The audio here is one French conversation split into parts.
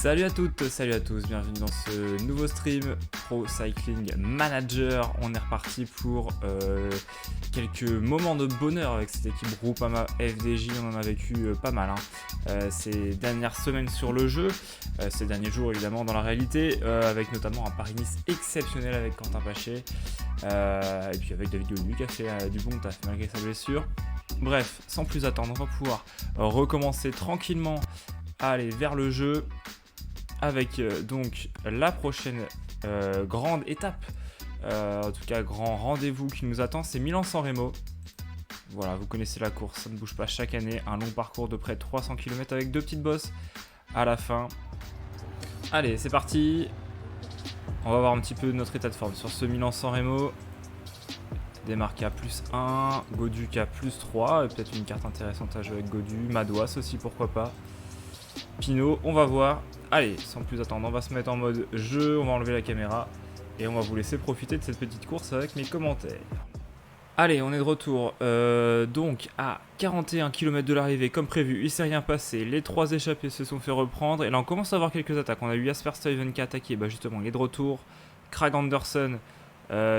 Salut à toutes, salut à tous, bienvenue dans ce nouveau stream Pro Cycling Manager. On est reparti pour quelques moments de bonheur avec cette équipe Groupama FDJ. On en a vécu pas mal ces dernières semaines sur le jeu, ces derniers jours évidemment dans la réalité, avec notamment un Paris-Nice exceptionnel avec Quentin Paché et puis avec David Gaudu qui a fait du bon taf malgré sa blessure. Bref, sans plus attendre, on va pouvoir recommencer tranquillement à aller vers le jeu avec donc la prochaine grande étape, en tout cas grand rendez-vous qui nous attend, c'est Milan-San Remo. Voilà, vous connaissez la course, ça ne bouge pas chaque année, un long parcours de près de 300 km avec deux petites bosses à la fin. Allez, c'est parti. On va voir un petit peu notre état de forme sur ce Milan-San Remo. Desmarques à plus 1, Gaudu à plus 3, peut-être une carte intéressante à jouer avec Gaudu, Madouas aussi pourquoi pas. Pinot, on va voir. Allez, sans plus attendre, on va se mettre en mode jeu, on va enlever la caméra et on va vous laisser profiter de cette petite course avec mes commentaires. Allez, on est de retour, donc à 41 km de l'arrivée comme prévu, il s'est rien passé, les trois échappés se sont fait reprendre et là on commence à avoir quelques attaques. On a eu Jasper Stuyven qui a attaqué, justement il est de retour, Kragh Andersen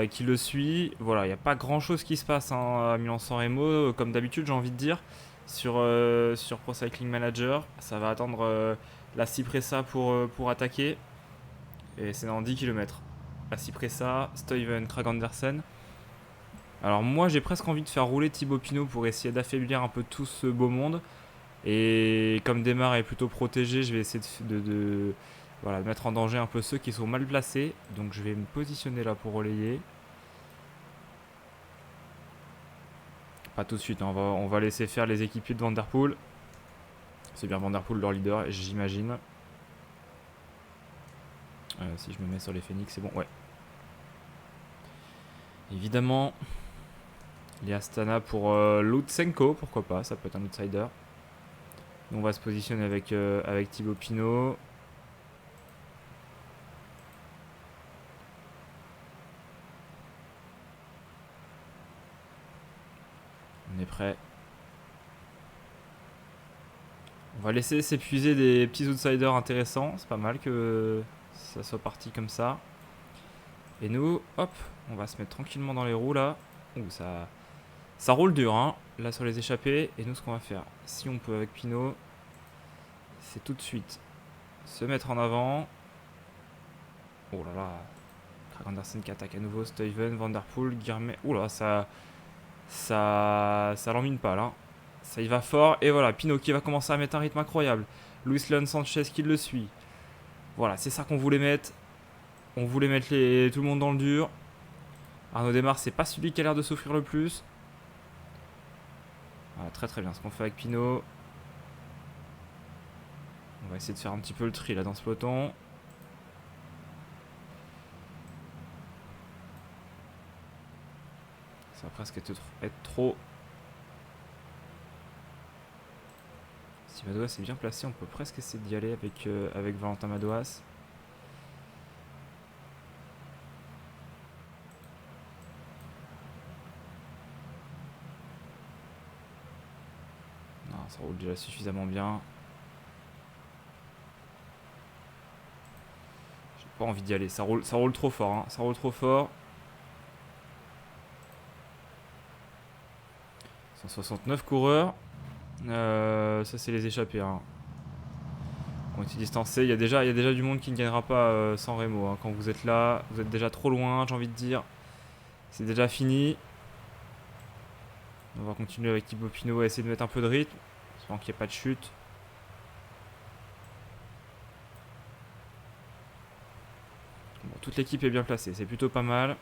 qui le suit. Voilà, il n'y a pas grand chose qui se passe à Milan-San Remo, comme d'habitude j'ai envie de dire, sur Pro Cycling Manager. Ça va attendre la Cipressa pour attaquer, et c'est dans 10 km. La Cipressa, Stuyven, Kragh Andersen. Alors moi j'ai presque envie de faire rouler Thibaut Pinot pour essayer d'affaiblir un peu tout ce beau monde. Et comme Desmarques est plutôt protégé, je vais essayer de mettre en danger un peu ceux qui sont mal placés. Donc je vais me positionner là pour relayer. Pas tout de suite, hein. On va laisser faire les équipiers de Van Der Poel. C'est bien Van Der Poel leur leader, j'imagine. Si je me mets sur les Phoenix, c'est bon, ouais. Évidemment, les Astana pour Lutsenko, pourquoi pas, ça peut être un outsider. On va se positionner avec Thibaut Pinot. On est prêt. On va laisser s'épuiser des petits outsiders intéressants. C'est pas mal que ça soit parti comme ça. Et nous, hop, on va se mettre tranquillement dans les roues là. Ouh, ça roule dur, hein, là sur les échappées. Et nous, ce qu'on va faire, si on peut avec Pinot, c'est tout de suite se mettre en avant. Oh là là. Kragh Andersen qui attaque à nouveau, Stuyven, Van Der Poel, Guilhermet. Ouh là, ça l'emmine pas là. Ça y va fort. Et voilà, Pinot qui va commencer à mettre un rythme incroyable. Luis Leon Sanchez qui le suit. Voilà, c'est ça qu'on voulait mettre. On voulait mettre tout le monde dans le dur. Arnaud Desmarques, c'est pas celui qui a l'air de souffrir le plus. Voilà, très très bien ce qu'on fait avec Pinot. On va essayer de faire un petit peu le tri là dans ce peloton. Ça va presque être trop. Si Madouas est bien placé, on peut presque essayer d'y aller avec Valentin Madouas. Non, ça roule déjà suffisamment bien. J'ai pas envie d'y aller, ça roule trop fort, hein. Ça roule trop fort. 169 coureurs. Ça c'est les échappés, hein. On est distancé. Il y a déjà du monde qui ne gagnera pas sans Remo, hein. Quand vous êtes là, vous êtes déjà trop loin, j'ai envie de dire. C'est déjà fini. On va continuer avec Thibaut Pinot à essayer de mettre un peu de rythme. J'espère qu'il n'y a pas de chute. Bon, toute l'équipe est bien placée, c'est plutôt pas mal.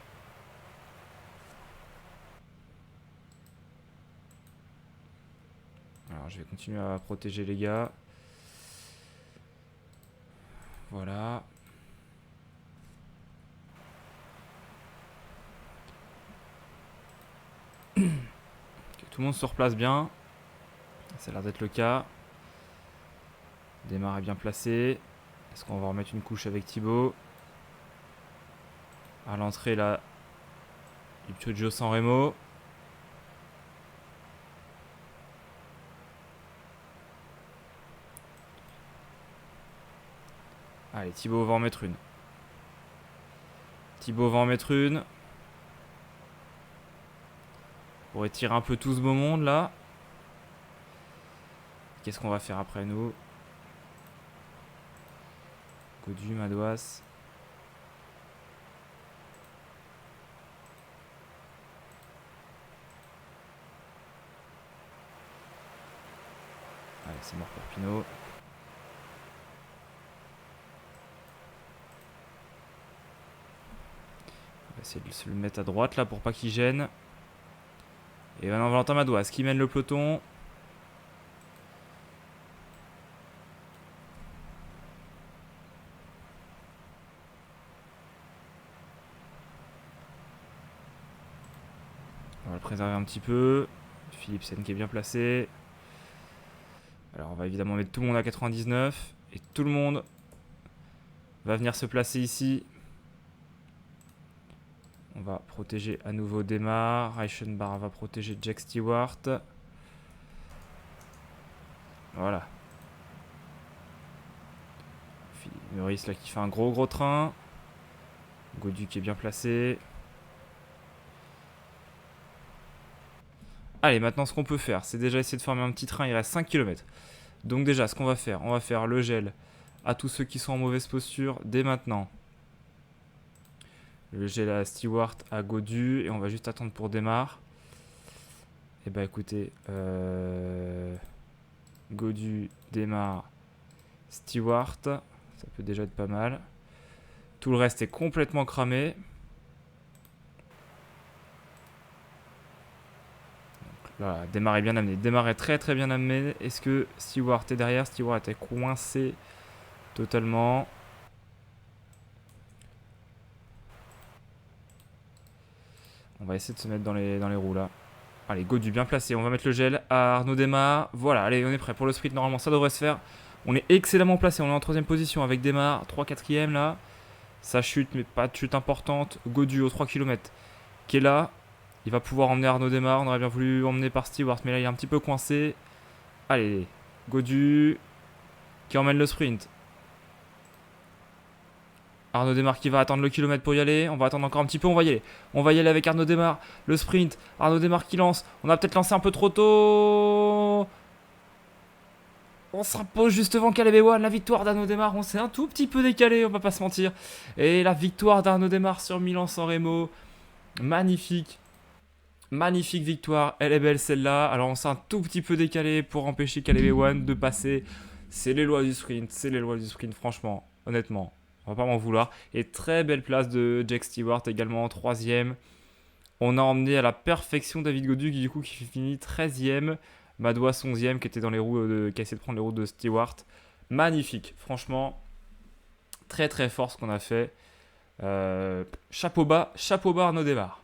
Alors je vais continuer à protéger les gars. Voilà. Que tout le monde se replace bien. Ça a l'air d'être le cas. Desmarques est bien placé. Est-ce qu'on va remettre une couche avec Thibaut? À l'entrée là, du Piaggio San Remo. Allez, Thibaut va en mettre une. Thibaut va en mettre une. Pour étirer un peu tout ce beau monde là. Qu'est-ce qu'on va faire après nous? Godu, Madouas. Allez, c'est mort pour Pinot. On va essayer de se le mettre à droite là pour pas qu'il gêne. Et maintenant Valentin Madouas qui mène le peloton. On va le préserver un petit peu. Philipsen qui est bien placé. Alors on va évidemment mettre tout le monde à 99. Et tout le monde va venir se placer ici. On va protéger à nouveau Demar. Reichenbach va protéger Jack Stewart. Voilà. Meurice là qui fait un gros train. Godu qui est bien placé. Allez, maintenant ce qu'on peut faire, c'est déjà essayer de former un petit train. Il reste 5 km. Donc déjà, ce qu'on va faire, on va faire le gel à tous ceux qui sont en mauvaise posture dès maintenant. Le gel à Stewart, à Godu. Et on va juste attendre pour Demar. Et bah écoutez, Godu, Demar, Stewart. Ça peut déjà être pas mal. Tout le reste est complètement cramé. Voilà, Demar est bien amené. Demar est très bien amené. Est-ce que Stewart est derrière? Stewart était coincé totalement. On va essayer de se mettre dans les roues là. Allez, Godu bien placé. On va mettre le gel à Arnaud Demar. Voilà, allez, on est prêt pour le sprint. Normalement, ça devrait se faire. On est excellemment placé. On est en 3ème position avec Demar. 3-4ème là. Ça chute, mais pas de chute importante. Godu aux 3 km qui est là. Il va pouvoir emmener Arnaud Demar. On aurait bien voulu emmener par Stewart, mais là il est un petit peu coincé. Allez, Godu qui emmène le sprint. Arnaud Demar qui va attendre le kilomètre pour y aller. On va attendre encore un petit peu, on va y aller. On va y aller avec Arnaud Demar. Le sprint, Arnaud Demar qui lance. On a peut-être lancé un peu trop tôt. On se rapproche juste devant Caleb Ewan. La victoire d'Arnaud Demar. On s'est un tout petit peu décalé, on va pas se mentir. Et la victoire d'Arnaud Demar sur Milan-San Remo. Magnifique. Magnifique victoire. Elle est belle celle-là. Alors on s'est un tout petit peu décalé pour empêcher Caleb Ewan de passer. C'est les lois du sprint. C'est les lois du sprint, franchement. Honnêtement. On va pas m'en vouloir. Et très belle place de Jack Stewart également en 3ème. On a emmené à la perfection David Godu qui du coup qui finit 13ème. Madouas 11ème qui était dans les roues qui a essayé de prendre les roues de Stewart. Magnifique. Franchement, très fort ce qu'on a fait. Chapeau bas Arnaud Demar.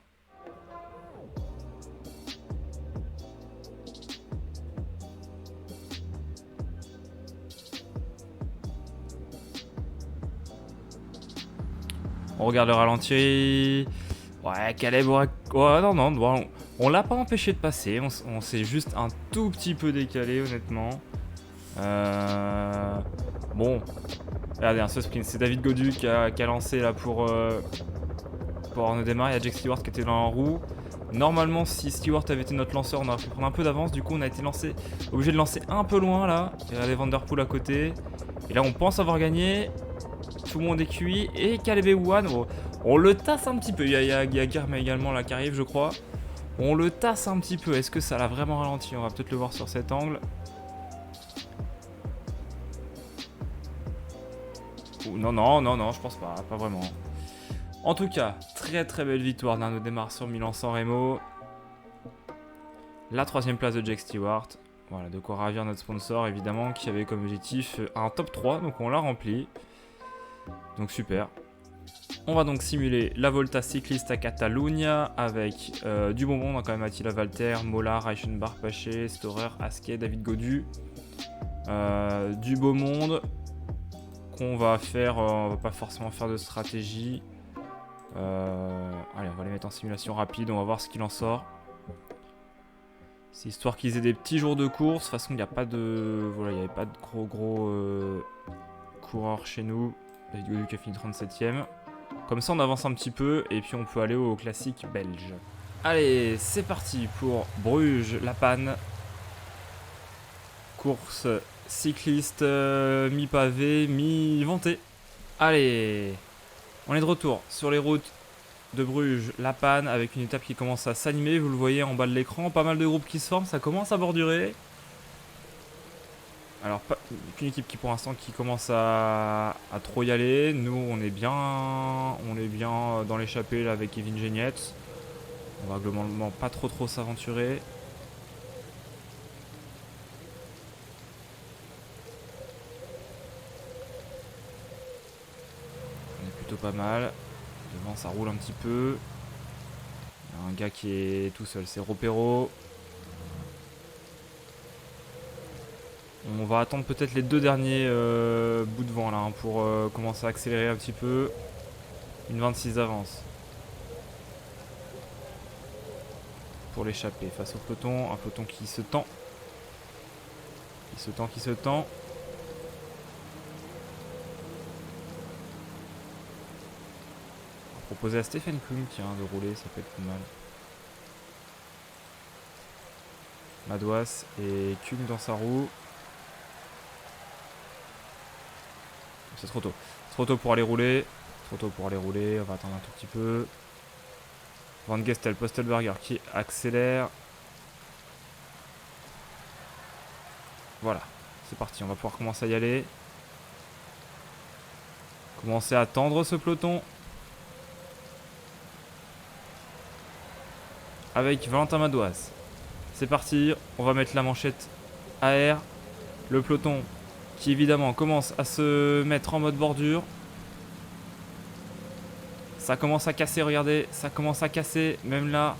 On regarde le ralenti. Ouais, Caleb aurait... Ouais, non, bon, on l'a pas empêché de passer. On s'est juste un tout petit peu décalé, honnêtement. Bon. Regardez, ce sprint, c'est David Godu qui a lancé là pour Arnaud Demar. Il y a Jack Stewart qui était dans la roue. Normalement, si Stewart avait été notre lanceur, on aurait pu prendre un peu d'avance. Du coup, on a été obligé de lancer un peu loin là. Regardez Van Der Poel à côté. Et là, on pense avoir gagné. Tout le monde est cuit. Et Caleb Ewan, on le tasse un petit peu. Il y a Guerme également là qui arrive, je crois. On le tasse un petit peu. Est-ce que ça l'a vraiment ralenti? On va peut-être le voir sur cet angle. Non, je pense pas. Pas vraiment. En tout cas, très belle victoire d'Arnaud Demar sur Milan-San Remo. La 3ème place de Jack Stewart. Voilà, de quoi ravir notre sponsor, évidemment, qui avait comme objectif un top 3. Donc on l'a rempli. Donc super. On va donc simuler la Volta cycliste à Catalunya avec du bon monde, quand même Attila Valter, Mola, Reichenbach, Paché, Storer, Asquet, David Godu. Du beau monde qu'on va faire, on va pas forcément faire de stratégie. Allez, on va les mettre en simulation rapide, on va voir ce qu'il en sort. C'est histoire qu'ils aient des petits jours de course. De toute façon, il n'y a pas de... Voilà, il n'y avait pas de gros coureurs chez nous. avec Godu qui a fini 37ème. Comme ça on avance un petit peu et puis on peut aller au classique belge. Allez, c'est parti pour Bruges, la panne. Course cycliste mi-pavé, mi-vanté. Allez, on est de retour sur les routes de Bruges, la panne, avec une étape qui commence à s'animer. Vous le voyez en bas de l'écran, pas mal de groupes qui se forment, ça commence à bordurer. Alors, pas qu'une équipe qui pour l'instant qui commence à trop y aller. Nous, on est bien dans l'échappée là avec Kevin Genietz. On va globalement pas trop s'aventurer. On est plutôt pas mal. Devant, ça roule un petit peu. Il y a un gars qui est tout seul, c'est Ropero. On va attendre peut-être les deux derniers bouts de vent là hein, pour commencer à accélérer un petit peu. Une 26 d'avance. Pour l'échapper face au peloton. Un peloton qui se tend. Qui se tend. On va proposer à Stephen Kung tiens, de rouler, ça peut être pas mal. Madouas et Kung dans sa roue. C'est trop tôt. Trop tôt pour aller rouler. On va attendre un tout petit peu. Van Gestel, Postelberger qui accélère. Voilà, c'est parti, on va pouvoir commencer à y aller. Commencer à attendre ce peloton. Avec Valentin Madouas. C'est parti, on va mettre la manchette AR. Le peloton qui évidemment commence à se mettre en mode bordure. Ça commence à casser, regardez, ça commence à casser, même là.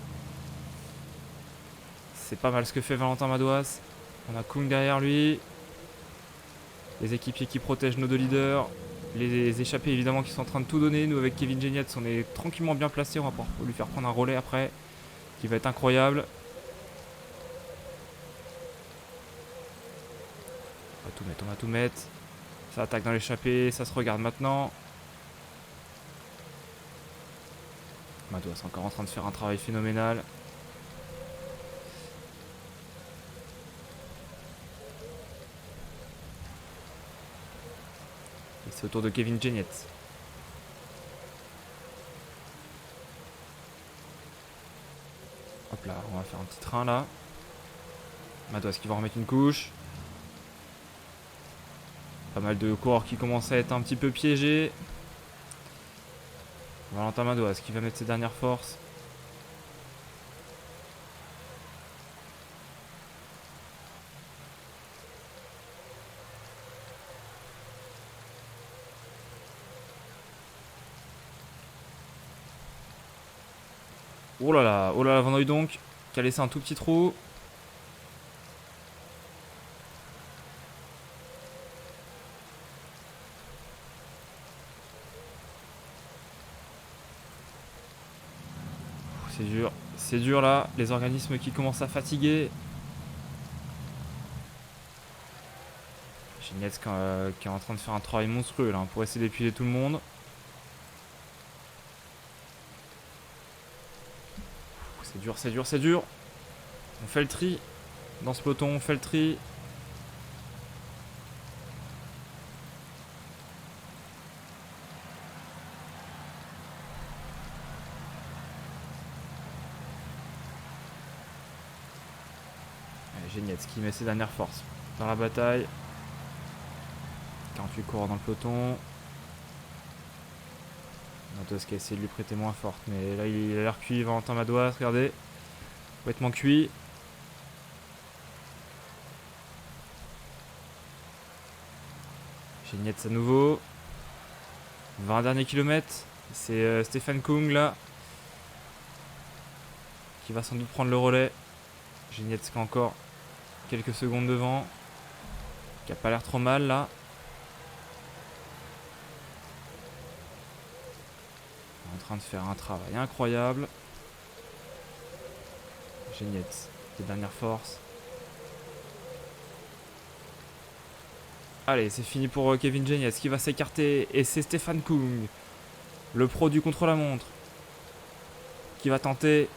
C'est pas mal ce que fait Valentin Madouas. On a Kung derrière lui. Les équipiers qui protègent nos deux leaders. Les échappés évidemment qui sont en train de tout donner. Nous avec Kevin Genietz on est tranquillement bien placés. On va pouvoir lui faire prendre un relais après. Qui va être incroyable. On va tout mettre. Ça attaque dans l'échappée. Ça se regarde maintenant. Madouas est encore en train de faire un travail phénoménal. Et c'est au tour de Kevin Genietz. Hop là, on va faire un petit train là. Madouas qui va remettre une couche. Pas mal de coureurs qui commencent à être un petit peu piégés. Valentin Madouas qui va mettre ses dernières forces. Oh là, Van Hooijdonk qui a laissé un tout petit trou. C'est dur là, les organismes qui commencent à fatiguer. Genietz qui est en train de faire un travail monstrueux là, pour essayer d'épuiser tout le monde. C'est dur. On fait le tri. Dans ce peloton, on fait le tri. Genietz qui met ses dernières forces dans la bataille. 48 coureurs dans le peloton. Madouas qui a essayé de lui prêter moins forte, mais là il a l'air cuit. Valentin Madouas, regardez. Complètement cuit. Genietz à nouveau. 20 derniers kilomètres. C'est Stephen Kung là. Qui va sans doute prendre le relais. Genietz qui a encore quelques secondes devant. Qui a pas l'air trop mal là. En train de faire un travail incroyable. Genietz, les dernières forces. Allez, c'est fini pour Kevin Geniez qui va s'écarter. Et c'est Stefan Kung, le pro du contre-la-montre, qui va tenter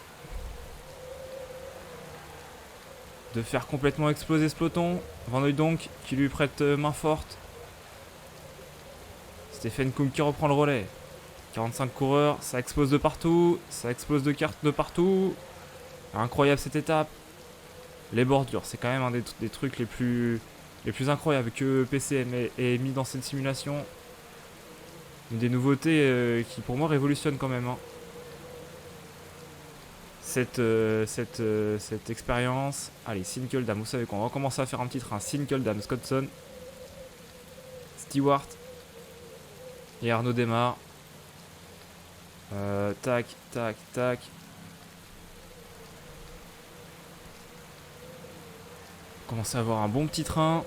de faire complètement exploser ce peloton. Van Hooijdonk qui lui prête main forte. Stefan Kung qui reprend le relais. 45 coureurs, ça explose de partout. Ça explose de cartes de partout. Incroyable cette étape. Les bordures, c'est quand même un des trucs les plus incroyables que PCM ait mis dans cette simulation. Une des nouveautés qui pour moi révolutionne quand même. Hein. Cette expérience. Allez, Sinkeldam, vous savez qu'on va commencer à faire un petit train. Sinkeldam, Scottson, Stewart et Arnaud démarre. Tac, tac, tac. Commencer à avoir un bon petit train.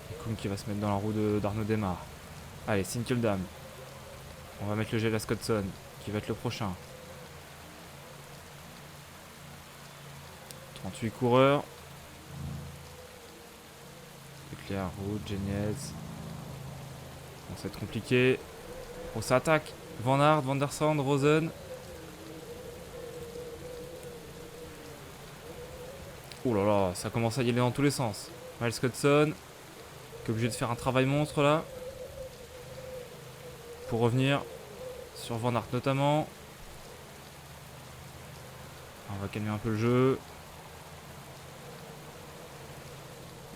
Et Kung qui va se mettre dans la roue d'Arnaud démarre. Allez, Sinkeldam. On va mettre le gel à Scottson, qui va être le prochain. 38 coureurs. Leclerc, Roux, Geniez. Bon, ça va être compliqué. Bon, ça attaque. Van Aert, Van der Sande, Rosen. Oh là là, ça commence à y aller dans tous les sens. Miles Scottson, qui est obligé de faire un travail monstre là. Pour revenir sur Van Aert notamment. On va calmer un peu le jeu.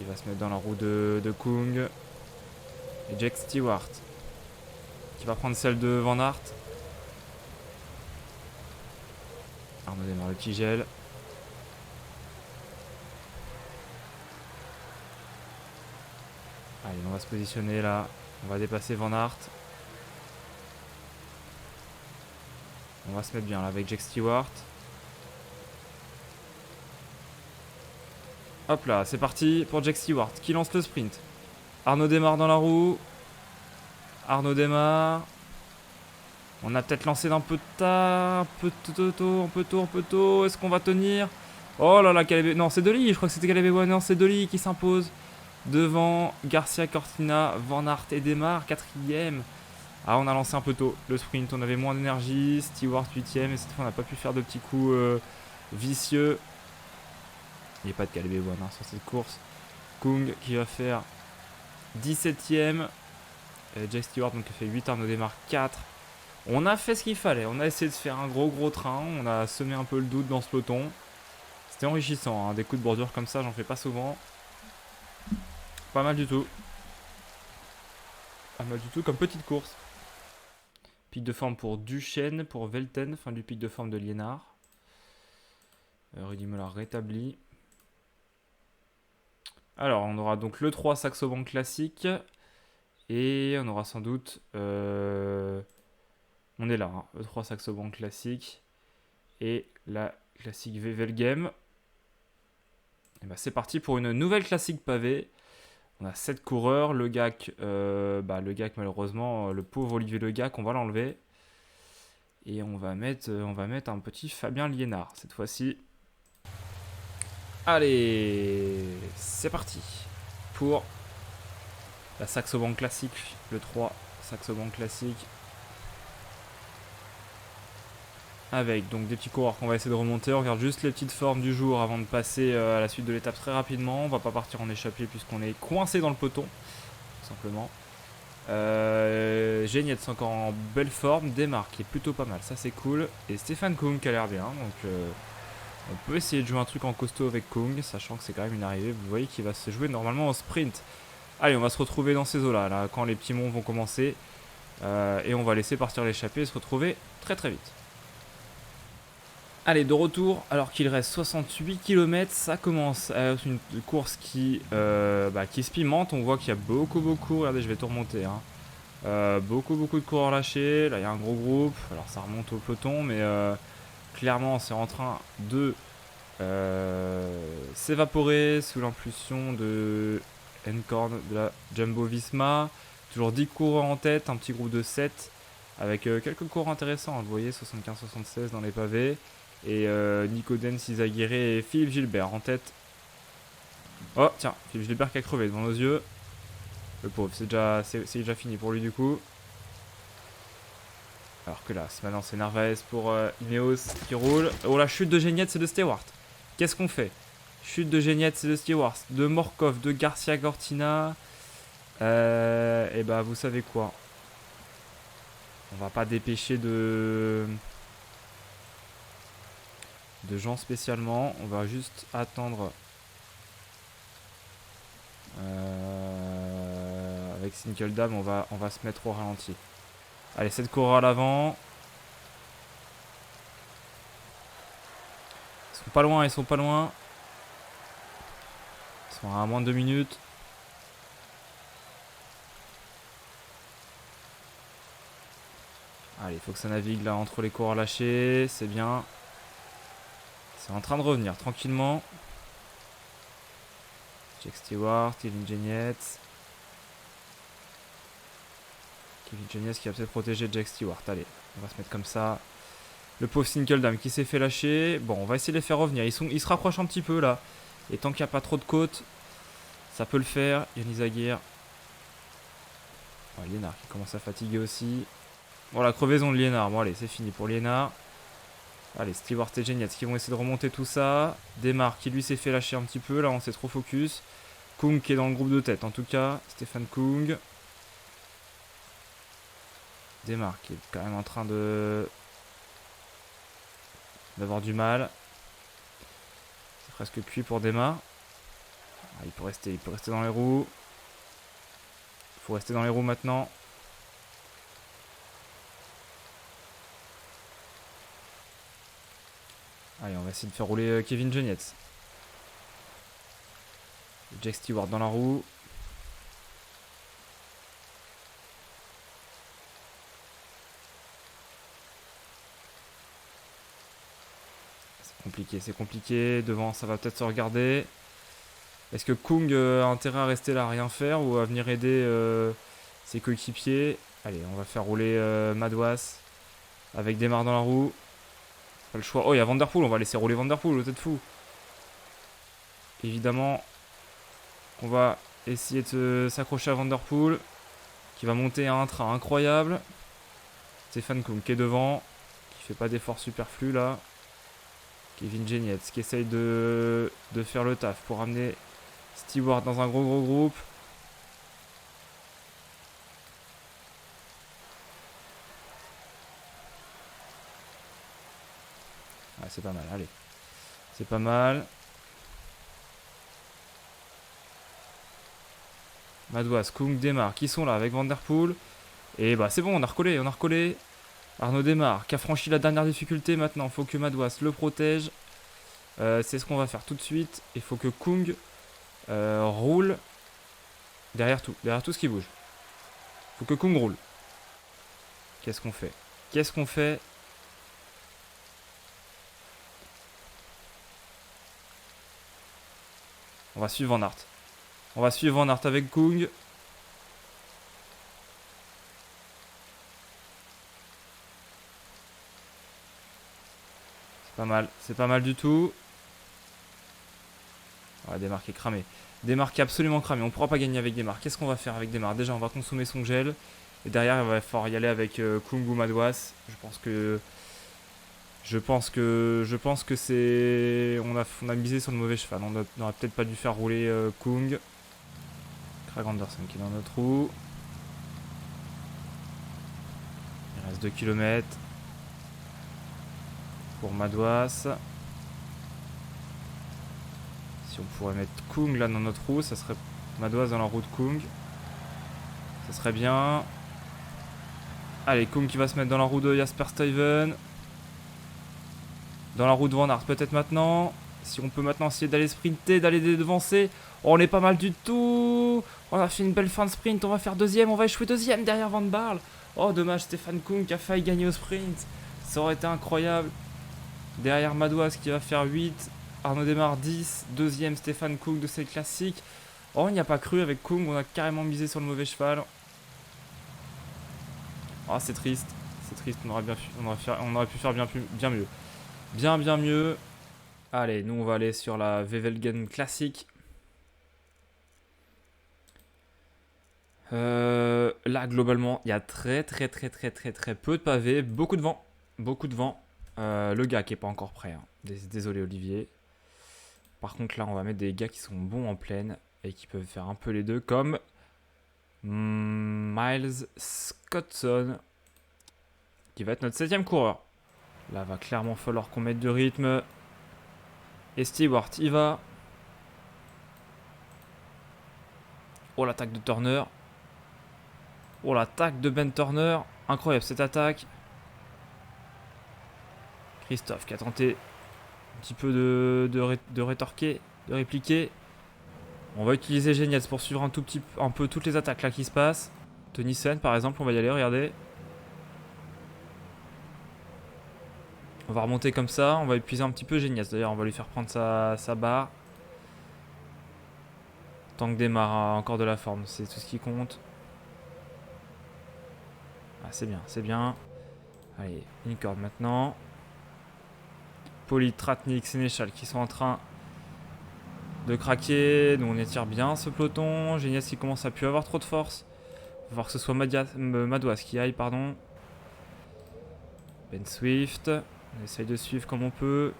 Il va se mettre dans la roue de Kung. Et Jack Stewart qui va prendre celle de Van Aert. Arnaud démarre le petit gel. Allez, on va se positionner là. On va dépasser Van Aert. On va se mettre bien là avec Jack Stewart. Hop là, c'est parti pour Jack Stewart qui lance le sprint. Arnaud démarre dans la roue. Arnaud démarre. On a peut-être lancé d'un peu tard. Un peu tôt. Est-ce qu'on va tenir? Oh là là, Caleb... Non, c'est Dolly. Je crois que c'était Caleb Ewan. Non, c'est Dolly qui s'impose. Devant Garcia, Cortina, Van Aert et démarre. 4ème. Ah, on a lancé un peu tôt le sprint. On avait moins d'énergie. Stewart 8ème. Et cette fois, on n'a pas pu faire de petits coups vicieux. Il n'y a pas de Caleb Ewan sur cette course. Kung qui va faire 17ème. Jack Stewart donc, qui fait 8, Arnaud démarre 4. On a fait ce qu'il fallait. On a essayé de faire un gros train. On a semé un peu le doute dans ce peloton. C'était enrichissant. Hein. Des coups de bordure comme ça, j'en fais pas souvent. Pas mal du tout. Pas mal du tout comme petite course. Pic de forme pour Duchesne, pour Velten. Fin du pic de forme de Liénard. Rudy Mollard rétabli. Alors, on aura donc le 3 Saxo Bank classique. Et on aura sans doute... on est là, hein, E3 Saxo Bank classique. Et la classique Wevelgem. Et bah, c'est parti pour une nouvelle classique pavée. On a 7 coureurs. Le GAC, malheureusement, le pauvre Olivier Le Gac, on va l'enlever. Et on va mettre un petit Fabien Liénard cette fois-ci. Allez, c'est parti pour la Saxo Bank classique, le 3 Saxo Bank classique. Avec donc des petits coureurs qu'on va essayer de remonter. On regarde juste les petites formes du jour avant de passer à la suite de l'étape très rapidement. On va pas partir en échappée puisqu'on est coincé dans le peloton, tout simplement. Geniez encore en belle forme. Démarre qui est plutôt pas mal, ça c'est cool. Et Stefan Kung qui a l'air bien. Donc on peut essayer de jouer un truc en costaud avec Kung, sachant que c'est quand même une arrivée. Vous voyez qu'il va se jouer normalement en sprint. Allez, on va se retrouver dans ces eaux-là, là, quand les petits monts vont commencer. Et on va laisser partir l'échappée et se retrouver très vite. Allez, de retour, alors qu'il reste 68 km, ça commence à être une course qui se pimente. On voit qu'il y a beaucoup, regardez, je vais tout remonter. Hein. Beaucoup de coureurs lâchés. Là, il y a un gros groupe. Alors, ça remonte au peloton, mais clairement, c'est en train de s'évaporer sous l'impulsion de Encorn de la Jumbo Visma. Toujours 10 coureurs en tête, un petit groupe de 7 avec quelques coureurs intéressants. Hein, vous voyez, 75-76 dans les pavés. Et Nico Denz, Isaguirre et Philippe Gilbert en tête. Oh, tiens, Philippe Gilbert qui a crevé devant nos yeux. Le pauvre, c'est déjà fini pour lui du coup. Alors que là, maintenant c'est Narvaez pour Ineos qui roule. Oh, la chute de Geniette, c'est de Stewart. Qu'est-ce qu'on fait? Chute de Geniette, c'est de Stewart. De Morkov, de Garcia Cortina. Et bah, vous savez quoi? On va pas dépêcher de gens spécialement. On va juste attendre. Avec Sinkeldam, on va se mettre au ralenti. Allez, 7 coureurs à l'avant. Ils sont pas loin, ils sont pas loin. Ils sont à moins de 2 minutes. Allez, il faut que ça navigue là entre les coureurs lâchés. C'est bien. C'est en train de revenir tranquillement. Jack Stewart, Kevin Genietz. Kevin Genietz qui va peut-être protéger Jack Stewart. Allez, on va se mettre comme ça. Le pauvre Sinkeldam qui s'est fait lâcher. Bon, on va essayer de les faire revenir. Ils se rapprochent un petit peu là. Et tant qu'il n'y a pas trop de côtes, ça peut le faire. Yannis Aguirre. Oh, Liénard qui commence à fatiguer aussi. Bon, la crevaison de Liénard. Bon, allez, c'est fini pour Liénard. Allez, Stewart et Genietz qui vont essayer de remonter tout ça. Demar qui lui s'est fait lâcher un petit peu. Là, on s'est trop focus. Kung qui est dans le groupe de tête en tout cas. Stéphane Kung. Demar qui est quand même en train d'avoir du mal. C'est presque cuit pour Demar. Ah, il peut rester dans les roues. Il faut rester dans les roues maintenant. Allez, on va essayer de faire rouler Kevin Genietz. Jack Stewart dans la roue. C'est compliqué. Devant, ça va peut-être se regarder. Est-ce que Kung a intérêt à rester là à rien faire ou à venir aider ses coéquipiers? Allez, on va faire rouler Madouas avec Demar dans la roue. Pas le choix. Oh, il y a Van Der Poel. On va laisser rouler Van Der Poel, le tête fou. Évidemment, on va essayer de s'accrocher à Van Der Poel qui va monter à un train incroyable. Stéphane Kung qui est devant, qui fait pas d'effort superflu là. Kevin Genietz qui essaye de faire le taf pour amener Stewart dans un gros groupe. Ouais, c'est pas mal, allez. C'est pas mal. Madouas, Kung, Demar qui sont là avec Van Der Poel. Et bah c'est bon, on a recollé. Arnaud Demar qui a franchi la dernière difficulté maintenant. Il faut que Madouas le protège. C'est ce qu'on va faire tout de suite. Il faut que Kung roule derrière tout ce qui bouge. Il faut que Kung roule. Qu'est-ce qu'on fait? On va suivre Van Aert. Avec Kung. C'est pas mal du tout. Ouais, Demar qui est cramé. Demar qui est absolument cramé. On pourra pas gagner avec Demar. Qu'est-ce qu'on va faire avec Demar? Déjà, on va consommer son gel. Et derrière, il va falloir y aller avec Kung ou Madouas. Je pense que c'est... On a misé sur le mauvais cheval. On n'aurait peut-être pas dû faire rouler Kung. Craig Anderson qui est dans notre roue. Il reste 2 km. Pour Madouas. Si on pourrait mettre Kung là dans notre roue, ça serait Madouas dans la roue de Kung. Ça serait bien. Allez, Kung qui va se mettre dans la roue de Jasper Stuyven. Dans la roue de Van Aert peut-être maintenant. Si on peut maintenant essayer d'aller sprinter, d'aller devancer. Oh, on est pas mal du tout. On a fait une belle fin de sprint. On va faire deuxième. On va échouer deuxième derrière Van Barle. Oh, dommage, Stéphane Kung qui a failli gagner au sprint. Ça aurait été incroyable. Derrière Madouas qui va faire 8. Arnaud Demar 10. Deuxième Stéphane Kung de cette classique. Oh, on n'y a pas cru avec Kung. On a carrément misé sur le mauvais cheval. Oh, c'est triste. On aurait pu faire bien mieux. Bien mieux. Allez, nous on va aller sur la Wevelgem classique. Là, globalement, il y a très peu de pavés, beaucoup de vent. Le gars qui est pas encore prêt, hein. Désolé Olivier. Par contre, là, on va mettre des gars qui sont bons en plaine et qui peuvent faire un peu les deux, comme Miles Scottson, qui va être notre 7ème coureur. Là, va clairement falloir qu'on mette du rythme. Et Stewart, il va. Oh, l'attaque de Turner. Oh, l'attaque de Ben Turner. Incroyable cette attaque. Christophe qui a tenté un petit peu de rétorquer, de répliquer. On va utiliser Genietz pour suivre un peu toutes les attaques là qui se passent. Tennyson par exemple, on va y aller, regardez. On va remonter comme ça, on va épuiser un petit peu Genietz. D'ailleurs, on va lui faire prendre sa barre. Tant que démarre a encore de la forme, c'est tout ce qui compte. Ah, c'est bien, c'est bien. Allez, une corde maintenant. Polit, Tratnik, Sénéchal qui sont en train de craquer. Nous on étire bien ce peloton. Genietz qui commence à plus avoir trop de force. Faut voir que ce soit Madouas qui aille, pardon. Ben Swift. On essaye de suivre comme on peut.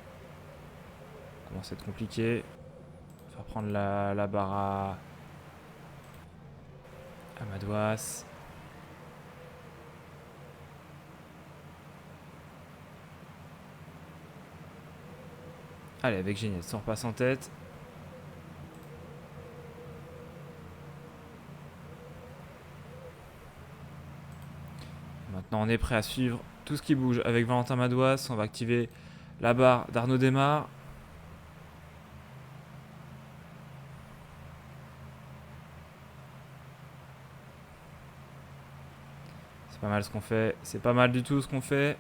Ça commence à être compliqué. On va prendre la barre à Madouas. Allez, avec Genietz, on repasse en tête. Maintenant, on est prêt à suivre tout ce qui bouge avec Valentin Madouas. On va activer la barre d'Arnaud Démare. C'est pas mal ce qu'on fait. C'est pas mal du tout ce qu'on fait.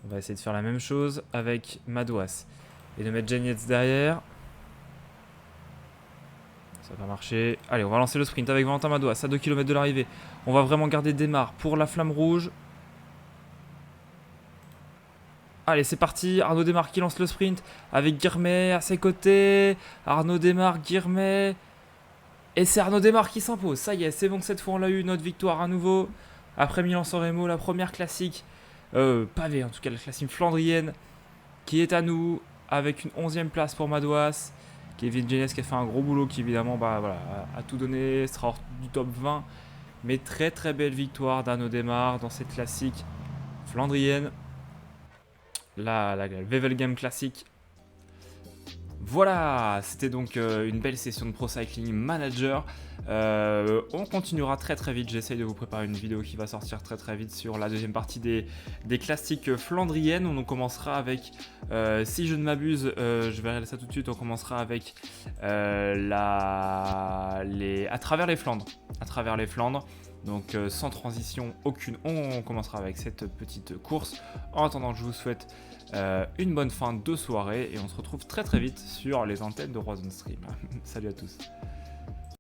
On va essayer de faire la même chose avec Madouas et de mettre Genietz derrière. Ça va marcher. Allez, on va lancer le sprint avec Valentin Madouas à 2 km de l'arrivée. On va vraiment garder Démare pour la flamme rouge. Allez, c'est parti. Arnaud Démare qui lance le sprint avec Guirmet à ses côtés. Arnaud Démare, Guirmet. Et c'est Arnaud Démare qui s'impose. Ça y est, c'est bon, cette fois on l'a eu, notre victoire à nouveau. Après Milan-San Remo, la première classique. Pavé en tout cas, la classique flandrienne qui est à nous avec une 11e place pour Madouas. Kevin Genietz qui a fait un gros boulot, qui évidemment a tout donné, sera hors du top 20. Mais très belle victoire d'Arnaud Démare dans cette classique flandrienne. La Wevelgem classique. Voilà, c'était donc une belle session de Pro Cycling Manager. On continuera très vite. J'essaye de vous préparer une vidéo qui va sortir très vite sur la deuxième partie des classiques flandriennes. On commencera avec, si je ne m'abuse, je verrai ça tout de suite. On commencera avec à travers les Flandres. À travers les Flandres. Donc sans transition aucune, on commencera avec cette petite course. En attendant, je vous souhaite une bonne fin de soirée et on se retrouve très vite sur les antennes de Roison Stream. Salut à tous.